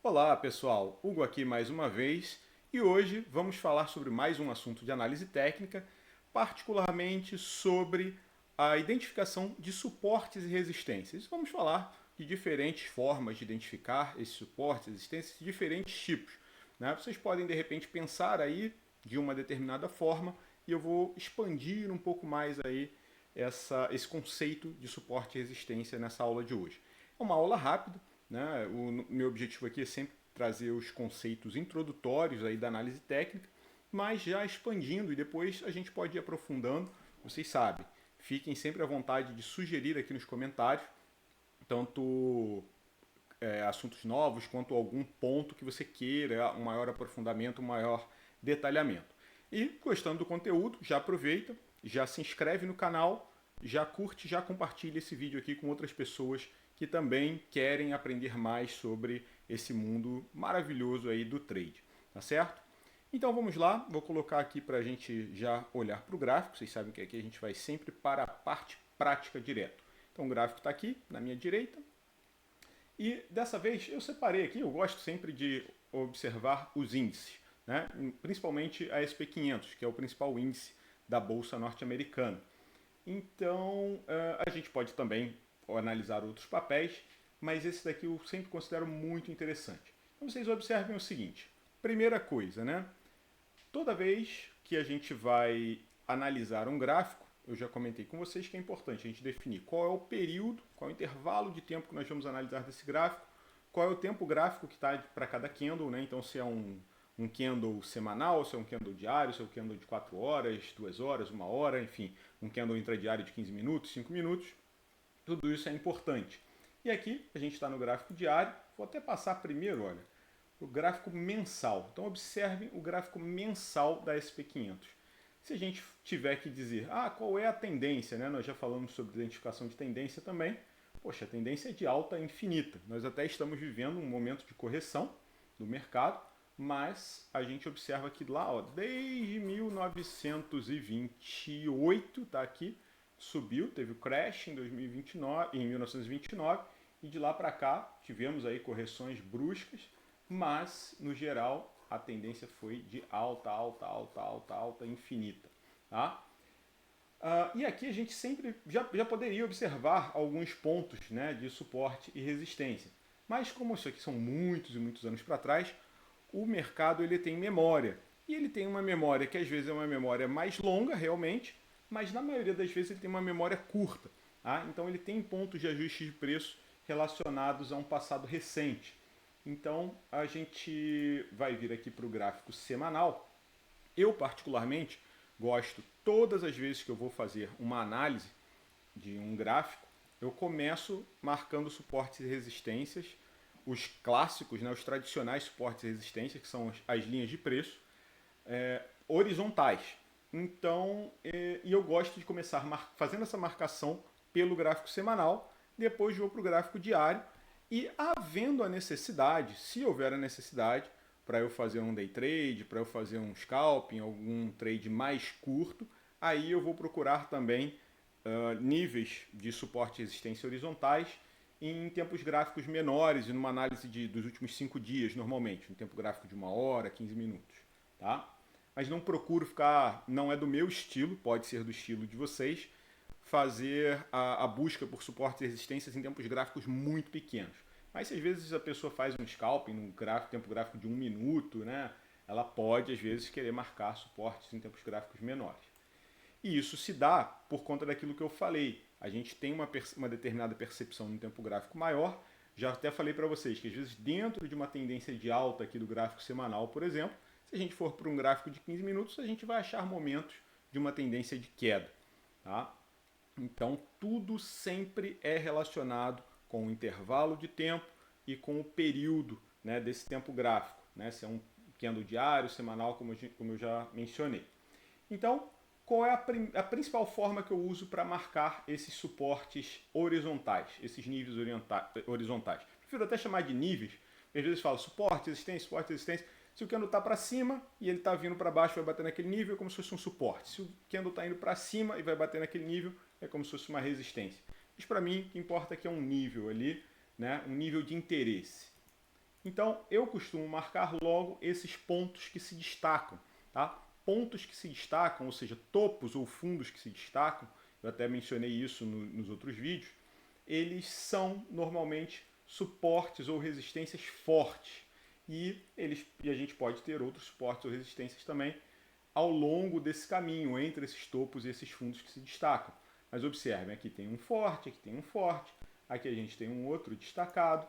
Olá pessoal, Hugo aqui mais uma vez e hoje vamos falar sobre mais um assunto de análise técnica, particularmente sobre a identificação de suportes e resistências. Vamos falar de diferentes formas de identificar esses suportes e resistências, de diferentes tipos, né? Vocês podem de repente pensar aí de uma determinada forma e eu vou expandir um pouco mais aí esse conceito de suporte e resistência nessa aula de hoje. É uma aula rápida, né? O meu objetivo aqui é sempre trazer os conceitos introdutórios aí da análise técnica, mas já expandindo e depois a gente pode ir aprofundando. Vocês sabem, fiquem sempre à vontade de sugerir aqui nos comentários, tanto assuntos novos quanto algum ponto que você queira um maior aprofundamento, um maior detalhamento. E gostando do conteúdo, já aproveita, já se inscreve no canal, já curte, já compartilha esse vídeo aqui com outras pessoas que também querem aprender mais sobre esse mundo maravilhoso aí do trade, tá certo? Então vamos lá, vou colocar aqui para a gente já olhar para o gráfico, vocês sabem que aqui a gente vai sempre para a parte prática direto. Então o gráfico está aqui na minha direita e dessa vez eu separei aqui, eu gosto sempre de observar os índices, né? Principalmente a SP500, que é o principal índice da Bolsa Norte-Americana. Então a gente pode também analisar outros papéis, mas esse daqui eu sempre considero muito interessante. Então vocês observem o seguinte, primeira coisa, né? Toda vez que a gente vai analisar um gráfico, eu já comentei com vocês que é importante a gente definir qual é o período, qual é o intervalo de tempo que nós vamos analisar desse gráfico, qual é o tempo gráfico que está para cada candle, né? Então se é um candle semanal, se é um candle diário, se é um candle de 4 horas, 2 horas, 1 hora, enfim, um candle intradiário de 15 minutos, 5 minutos, tudo isso é importante. E aqui a gente está no gráfico diário, vou até passar primeiro, olha, o gráfico mensal. Então observem o gráfico mensal da SP500. Se a gente tiver que dizer, qual é a tendência, né? Nós já falamos sobre identificação de tendência também. Poxa, a tendência é de alta infinita. Nós até estamos vivendo um momento de correção do mercado, mas a gente observa que lá, ó, desde 1928, tá aqui, subiu, teve o crash em 2029, em 1929, e de lá para cá tivemos aí correções bruscas, mas no geral a tendência foi de alta, alta, alta, alta, alta, infinita. Tá? E aqui a gente sempre já poderia observar alguns pontos, né, de suporte e resistência. Mas como isso aqui são muitos e muitos anos para trás, o mercado ele tem memória. E ele tem uma memória que às vezes é uma memória mais longa realmente, mas na maioria das vezes ele tem uma memória curta. Tá? Então ele tem pontos de ajuste de preço relacionados a um passado recente. Então a gente vai vir aqui para o gráfico semanal. Eu particularmente gosto, todas as vezes que eu vou fazer uma análise de um gráfico, eu começo marcando suportes e resistências, os clássicos, né, os tradicionais suportes e resistências, que são as linhas de preço, horizontais. Então, e eu gosto de começar fazendo essa marcação pelo gráfico semanal, depois vou para o gráfico diário e havendo a necessidade, se houver a necessidade, para eu fazer um day trade, para eu fazer um scalping, algum trade mais curto, aí eu vou procurar também níveis de suporte e resistência horizontais em tempos gráficos menores e numa análise dos últimos 5 dias normalmente, um tempo gráfico de 1 hora, 15 minutos. Tá? Mas não procuro ficar, não é do meu estilo, pode ser do estilo de vocês, fazer a busca por suportes e resistências em tempos gráficos muito pequenos. Mas se às vezes a pessoa faz um scalping num tempo gráfico de 1 minuto, né, ela pode às vezes querer marcar suportes em tempos gráficos menores. E isso se dá por conta daquilo que eu falei. A gente tem uma determinada percepção no tempo gráfico maior. Já até falei para vocês que às vezes dentro de uma tendência de alta aqui do gráfico semanal, por exemplo, se a gente for para um gráfico de 15 minutos, a gente vai achar momentos de uma tendência de queda. Tá? Então tudo sempre é relacionado com o intervalo de tempo e com o período, né, desse tempo gráfico. Né? Se é um candle diário, semanal, como eu já mencionei. Então, qual é a principal forma que eu uso para marcar esses suportes horizontais, esses níveis horizontais? Prefiro até chamar de níveis, porque às vezes fala suporte, resistência. Se o candle está para cima e ele está vindo para baixo, vai bater naquele nível, é como se fosse um suporte. Se o candle está indo para cima e vai bater naquele nível, é como se fosse uma resistência. Mas para mim, o que importa é que é um nível ali, né? Um nível de interesse. Então, eu costumo marcar logo esses pontos que se destacam, tá? Pontos que se destacam, ou seja, topos ou fundos que se destacam, eu até mencionei isso nos outros vídeos, eles são normalmente suportes ou resistências fortes. E a gente pode ter outros suportes ou resistências também ao longo desse caminho, entre esses topos e esses fundos que se destacam. Mas observem, aqui tem um forte, aqui tem um forte, aqui a gente tem um outro destacado,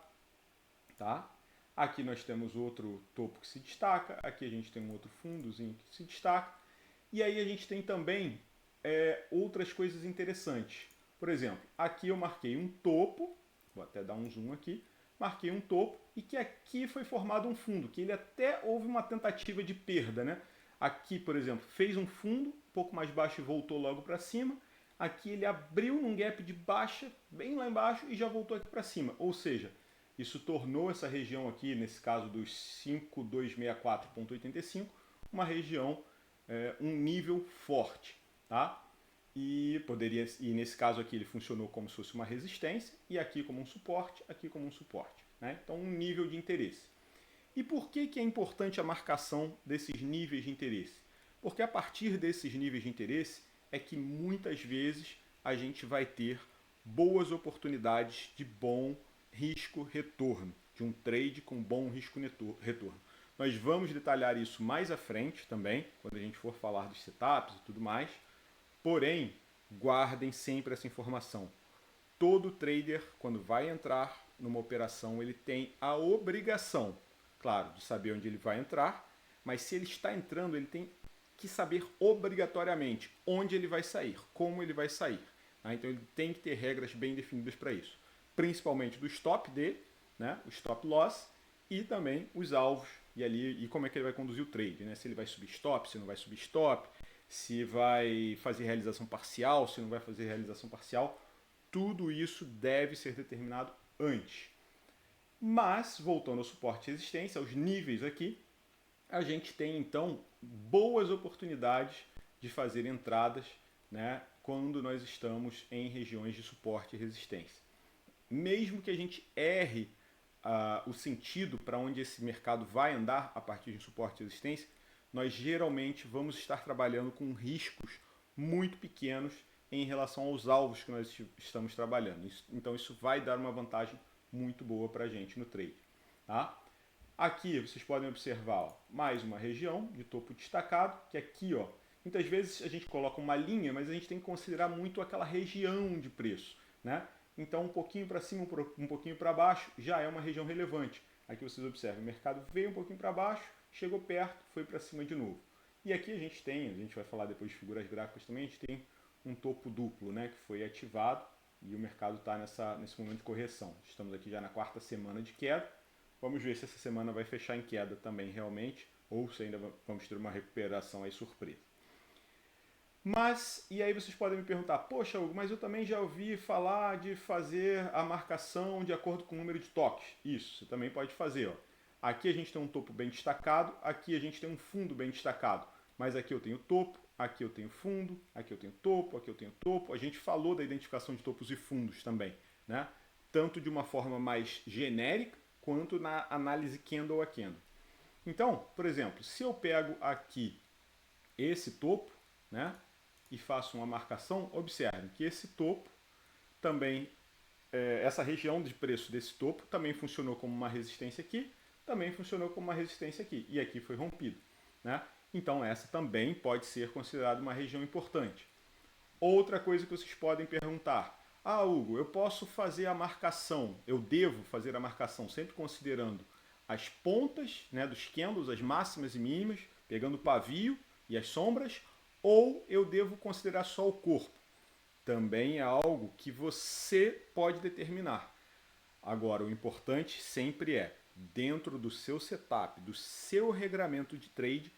tá? Aqui nós temos outro topo que se destaca, aqui a gente tem um outro fundozinho que se destaca, e aí a gente tem também outras coisas interessantes. Por exemplo, aqui eu marquei um topo, vou até dar um zoom aqui, marquei um topo e que aqui foi formado um fundo, que ele até houve uma tentativa de perda, né? Aqui, por exemplo, fez um fundo, um pouco mais baixo e voltou logo para cima. Aqui ele abriu num gap de baixa, bem lá embaixo, e já voltou aqui para cima. Ou seja, isso tornou essa região aqui, nesse caso dos 5264,85, uma região, um nível forte, tá? E nesse caso aqui ele funcionou como se fosse uma resistência, e aqui como um suporte, aqui como um suporte, né? Então um nível de interesse. E por que é importante a marcação desses níveis de interesse? Porque a partir desses níveis de interesse é que muitas vezes a gente vai ter boas oportunidades de bom risco-retorno, de um trade com bom risco-retorno. Nós vamos detalhar isso mais à frente também, quando a gente for falar dos setups e tudo mais. Porém, guardem sempre essa informação. Todo trader, quando vai entrar numa operação, ele tem a obrigação, claro, de saber onde ele vai entrar, mas se ele está entrando, ele tem que saber obrigatoriamente onde ele vai sair, como ele vai sair. Tá? Então ele tem que ter regras bem definidas para isso. Principalmente do stop dele, né? O stop loss, e também os alvos e como é que ele vai conduzir o trade. Né? Se ele vai subir stop, se não vai subir stop, se vai fazer realização parcial, se não vai fazer realização parcial. Tudo isso deve ser determinado antes. Mas, voltando ao suporte e resistência, aos níveis aqui, a gente tem então boas oportunidades de fazer entradas, né, quando nós estamos em regiões de suporte e resistência. Mesmo que a gente erre o sentido para onde esse mercado vai andar a partir de suporte e resistência, nós geralmente vamos estar trabalhando com riscos muito pequenos em relação aos alvos que nós estamos trabalhando. Então isso vai dar uma vantagem muito boa para a gente no trade. Tá? Aqui vocês podem observar, ó, mais uma região de topo destacado, que aqui, ó, muitas vezes a gente coloca uma linha, mas a gente tem que considerar muito aquela região de preço, né? Então um pouquinho para cima, um pouquinho para baixo, já é uma região relevante. Aqui vocês observam, o mercado veio um pouquinho para baixo, chegou perto, foi para cima de novo. E aqui a gente vai falar depois de figuras gráficas também, a gente tem um topo duplo, né, que foi ativado e o mercado está nesse momento de correção. Estamos aqui já na quarta semana de queda. Vamos ver se essa semana vai fechar em queda também realmente, ou se ainda vamos ter uma recuperação aí surpresa. Mas, e aí vocês podem me perguntar, poxa, Hugo, mas eu também já ouvi falar de fazer a marcação de acordo com o número de toques. Isso, você também pode fazer. Ó. Aqui a gente tem um topo bem destacado, aqui a gente tem um fundo bem destacado. Mas aqui eu tenho topo, aqui eu tenho fundo, aqui eu tenho topo, aqui eu tenho topo. A gente falou da identificação de topos e fundos também, né? Tanto de uma forma mais genérica, quanto na análise candle a candle. Então, por exemplo, se eu pego aqui esse topo, né, e faço uma marcação, observe que esse topo também, essa região de preço desse topo também funcionou como uma resistência aqui, também funcionou como uma resistência aqui, e aqui foi rompido, né? Então essa também pode ser considerada uma região importante. Outra coisa que vocês podem perguntar, Hugo, eu posso fazer a marcação, eu devo fazer a marcação sempre considerando as pontas, né, dos candles, as máximas e mínimas, pegando o pavio e as sombras, ou eu devo considerar só o corpo? Também é algo que você pode determinar. Agora, o importante sempre é, dentro do seu setup, do seu regramento de trade,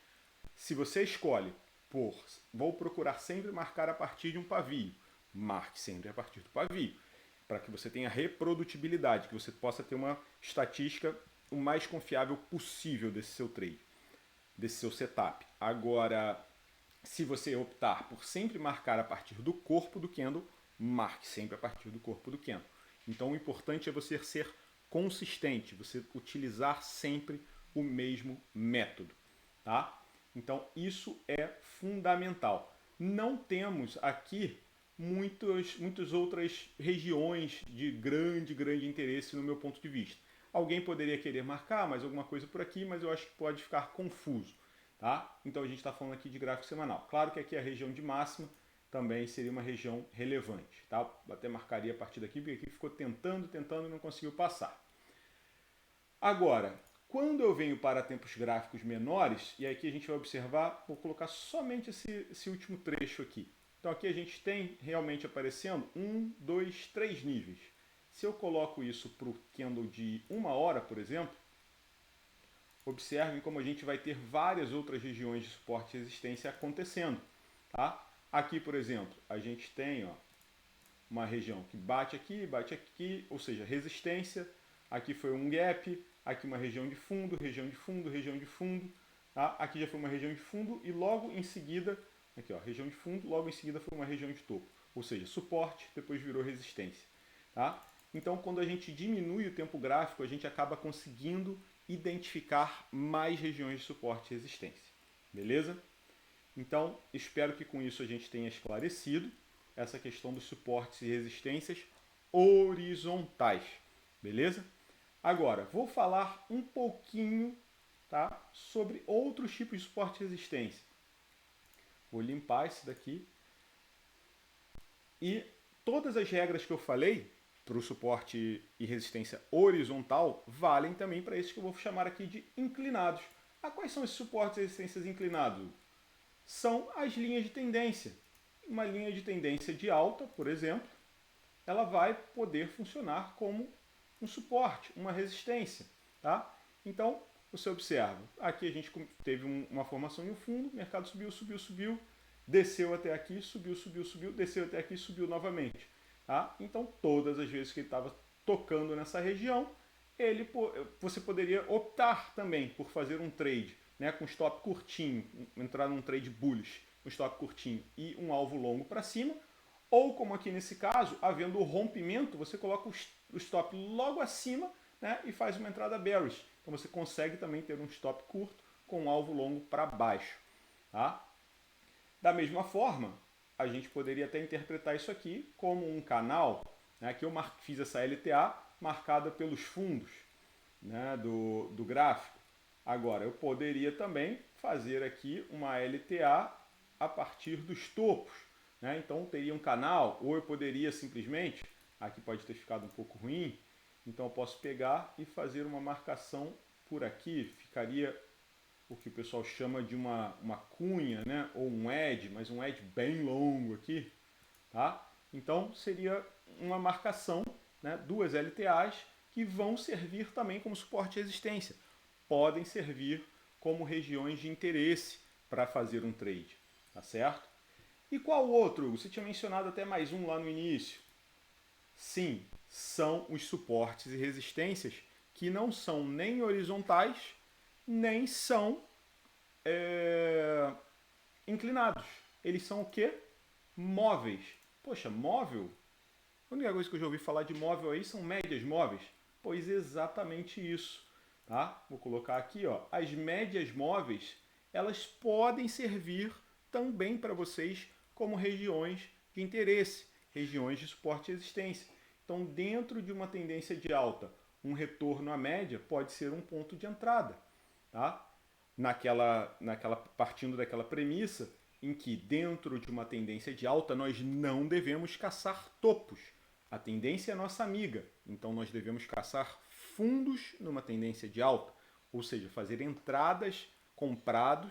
se você escolhe, vou procurar sempre marcar a partir de um pavio, marque sempre a partir do pavio, para que você tenha reprodutibilidade, que você possa ter uma estatística o mais confiável possível desse seu trade, desse seu setup. Agora, se você optar por sempre marcar a partir do corpo do candle, marque sempre a partir do corpo do candle. Então o importante é você ser consistente, você utilizar sempre o mesmo método, tá? Então, isso é fundamental. Não temos aqui muitas outras regiões de grande interesse no meu ponto de vista. Alguém poderia querer marcar mais alguma coisa por aqui, mas eu acho que pode ficar confuso, tá? Então, a gente está falando aqui de gráfico semanal. Claro que aqui a região de máxima também seria uma região relevante, tá? Eu até marcaria a partir daqui, porque aqui ficou tentando e não conseguiu passar. Agora, quando eu venho para tempos gráficos menores, e aqui a gente vai observar, vou colocar somente esse último trecho aqui. Então aqui a gente tem realmente aparecendo 1, 2, 3 níveis. Se eu coloco isso para o candle de 1 hora, por exemplo, observem como a gente vai ter várias outras regiões de suporte e resistência acontecendo, tá? Aqui, por exemplo, a gente tem uma região que bate aqui, ou seja, resistência. Aqui foi um gap, aqui uma região de fundo, região de fundo, região de fundo. Tá? Aqui já foi uma região de fundo e logo em seguida, aqui ó, região de fundo, logo em seguida foi uma região de topo. Ou seja, suporte, depois virou resistência. Tá? Então, quando a gente diminui o tempo gráfico, a gente acaba conseguindo identificar mais regiões de suporte e resistência. Beleza? Então, espero que com isso a gente tenha esclarecido essa questão dos suportes e resistências horizontais. Beleza? Agora, vou falar um pouquinho, tá, sobre outros tipos de suporte e resistência. Vou limpar esse daqui. E todas as regras que eu falei para o suporte e resistência horizontal valem também para esses que eu vou chamar aqui de inclinados. Ah, quais são esses suportes e resistências inclinados? São as linhas de tendência. Uma linha de tendência de alta, por exemplo, ela vai poder funcionar como um suporte, uma resistência. Tá? Então, você observa, aqui a gente teve uma formação em um fundo, o mercado subiu, desceu até aqui, subiu, desceu até aqui, subiu novamente. Tá? Então, todas as vezes que ele estava tocando nessa região, você poderia optar também por fazer um trade, né, com stop curtinho, entrar num trade bullish, um stop curtinho e um alvo longo para cima, ou como aqui nesse caso, havendo o rompimento, você coloca o stop logo acima, né, e faz uma entrada bearish. Então você consegue também ter um stop curto com um alvo longo para baixo. Tá? Da mesma forma, a gente poderia até interpretar isso aqui como um canal, né, que eu fiz essa LTA marcada pelos fundos, né, do gráfico. Agora, eu poderia também fazer aqui uma LTA a partir dos topos. Né? Então, teria um canal, ou eu poderia simplesmente, aqui pode ter ficado um pouco ruim, então eu posso pegar e fazer uma marcação por aqui, ficaria o que o pessoal chama de uma cunha, né? Ou um edge, mas um edge bem longo aqui. Tá? Então, seria uma marcação, né? Duas LTAs, que vão servir também como suporte e resistência. Podem servir como regiões de interesse para fazer um trade, tá certo? E qual outro? Você tinha mencionado até mais um lá no início. Sim, são os suportes e resistências que não são nem horizontais, nem são inclinados. Eles são o quê? Móveis. Poxa, móvel? A única coisa que eu já ouvi falar de móvel aí são médias móveis. Pois exatamente isso. Tá? Vou colocar aqui, ó, as médias móveis, elas podem servir também para vocês como regiões de interesse, regiões de suporte e resistência. Então, dentro de uma tendência de alta, um retorno à média pode ser um ponto de entrada. Tá? Partindo daquela premissa em que dentro de uma tendência de alta nós não devemos caçar topos. A tendência é nossa amiga, então nós devemos caçar fundos numa tendência de alta, ou seja, fazer entradas comprados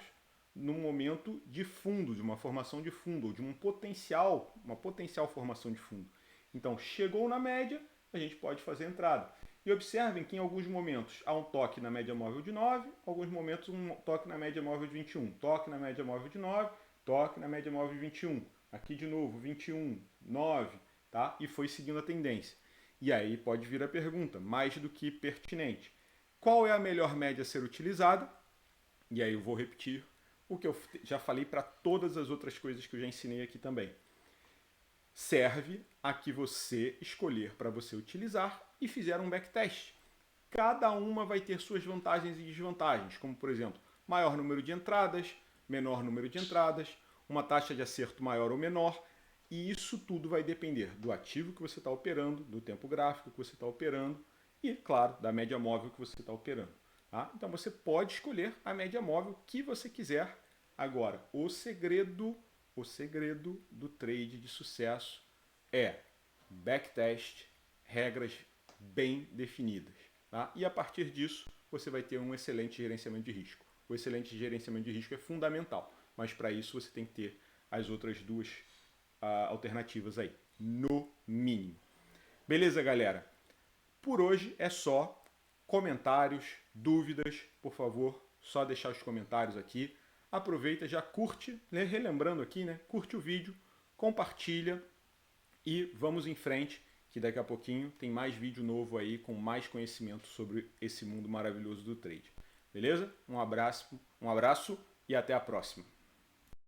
no momento de fundo, de uma formação de fundo, ou de uma potencial formação de fundo. Então, chegou na média, a gente pode fazer entrada. E observem que em alguns momentos há um toque na média móvel de 9, em alguns momentos um toque na média móvel de 21, toque na média móvel de 9, toque na média móvel de 21. Aqui de novo, 21, 9, tá? E foi seguindo a tendência. E aí pode vir a pergunta, mais do que pertinente. Qual é a melhor média a ser utilizada? E aí eu vou repetir o que eu já falei para todas as outras coisas que eu já ensinei aqui também. Serve a que você escolher para você utilizar e fizer um backtest. cada uma vai ter suas vantagens e desvantagens, como por exemplo, maior número de entradas, menor número de entradas, uma taxa de acerto maior ou menor, e isso tudo vai depender do ativo que você está operando, do tempo gráfico que você está operando e, claro, da média móvel que você está operando. Tá? Então você pode escolher a média móvel que você quiser. Agora, o segredo do trade de sucesso é backtest, regras bem definidas. Tá? E a partir disso, você vai ter um excelente gerenciamento de risco. O excelente gerenciamento de risco é fundamental, mas para isso você tem que ter as outras duas alternativas aí, no mínimo. Beleza, galera? Por hoje é só. Comentários, dúvidas, por favor, só deixar os comentários aqui. Aproveita, já curte, relembrando aqui, né? Curte o vídeo, compartilha e vamos em frente, que daqui a pouquinho tem mais vídeo novo aí com mais conhecimento sobre esse mundo maravilhoso do trade. Beleza? Um abraço e até a próxima.